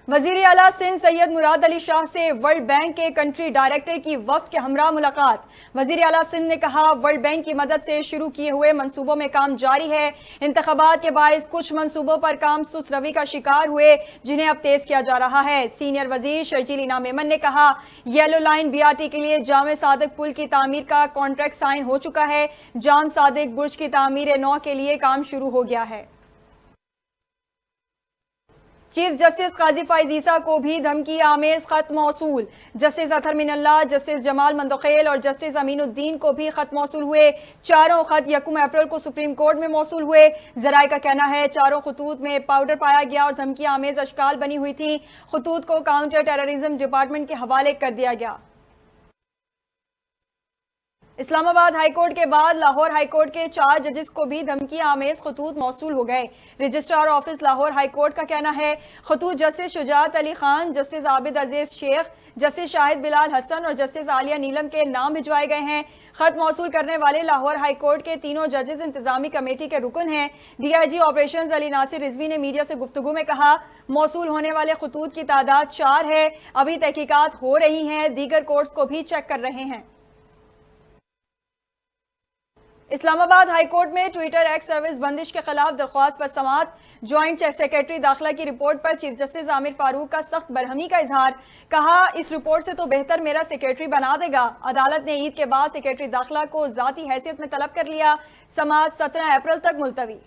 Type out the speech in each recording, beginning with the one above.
وزیر اعلیٰ سندھ سید مراد علی شاہ سے ورلڈ بینک کے کنٹری ڈائریکٹر کی وفد کے ہمراہ ملاقات۔ وزیر اعلیٰ سندھ نے کہا ورلڈ بینک کی مدد سے شروع کیے ہوئے منصوبوں میں کام جاری ہے۔ انتخابات کے باعث کچھ منصوبوں پر کام سست روی کا شکار ہوئے جنہیں اب تیز کیا جا رہا ہے۔ سینئر وزیر شرجیل انعام میمن نے کہا یلو لائن BRT کے لیے جامع صادق پل کی تعمیر کا کانٹریکٹ سائن ہو چکا ہے۔ جام صادق برج کی تعمیر نو کے لیے کام شروع ہو گیا ہے۔ چیف جسٹس قاضی فائز عیسیٰ کو بھی دھمکی آمیز خط موصول۔ جسٹس اطہر من اللہ، جسٹس جمال مندوخیل اور جسٹس امین الدین کو بھی خط موصول ہوئے۔ چاروں خط 1 اپریل کو سپریم کورٹ میں موصول ہوئے۔ ذرائع کا کہنا ہے چاروں خطوط میں پاؤڈر پایا گیا اور دھمکی آمیز اشکال بنی ہوئی تھی۔ خطوط کو کاؤنٹر ٹیررزم ڈپارٹمنٹ کے حوالے کر دیا گیا۔ اسلام آباد ہائی کورٹ کے بعد لاہور ہائی کورٹ کے 4 ججز کو بھی دھمکی آمیز خطوط موصول ہو گئے۔ Registrar office Lahore high court کا کہنا ہے خطوط جسٹس شجاعت علی خان، جسٹس عابد عزیز شیخ، جسٹس شاہد بلال حسن اور جسٹس عالیہ نیلم کے نام بھجوائے گئے ہیں۔ خط موصول کرنے والے لاہور ہائی کورٹ کے تینوں ججز انتظامی کمیٹی کے رکن ہیں۔ DIG آپریشنز علی ناصر رضوی نے میڈیا سے گفتگو میں کہا موصول ہونے والے خطوط کی تعداد 4 ہے، ابھی تحقیقات ہو رہی ہیں، دیگر کورٹس کو بھی چیک کر رہے ہیں۔ اسلام آباد ہائی کورٹ میں ٹویٹر ایکس سروس بندش کے خلاف درخواست پر سماعت۔ جوائنٹ سیکرٹری داخلہ کی رپورٹ پر چیف جسٹس عامر فاروق کا سخت برہمی کا اظہار۔ کہا اس رپورٹ سے تو بہتر میرا سیکرٹری بنا دے گا۔ عدالت نے عید کے بعد سیکرٹری داخلہ کو ذاتی حیثیت میں طلب کر لیا۔ سماعت 17 اپریل تک ملتوی۔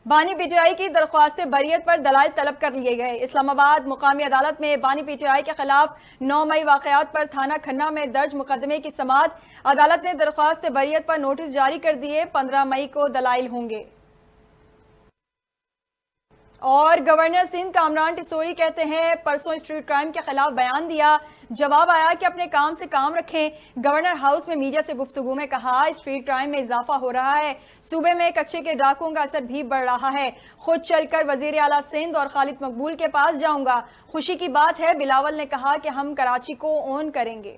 بانی PTI کی درخواست بریت پر دلائل طلب کر لیے گئے۔ اسلام آباد مقامی عدالت میں بانی PTI کے خلاف 9 مئی واقعات پر تھانہ کھنہ میں درج مقدمے کی سماعت۔ عدالت نے درخواست بریت پر نوٹس جاری کر دیے، 15 مئی کو دلائل ہوں گے۔ اور گورنر سندھ کامران ٹیسوری کہتے ہیں پرسوں اسٹریٹ کرائم کے خلاف بیان دیا، جواب آیا کہ اپنے کام سے کام رکھیں۔ گورنر ہاؤس میں میڈیا سے گفتگو میں کہا اسٹریٹ کرائم میں اضافہ ہو رہا ہے، صوبے میں کچے کے ڈاکوؤں کا اثر بھی بڑھ رہا ہے۔ خود چل کر وزیر اعلیٰ سندھ اور خالد مقبول کے پاس جاؤں گا۔ خوشی کی بات ہے بلاول نے کہا کہ ہم کراچی کو اون کریں گے۔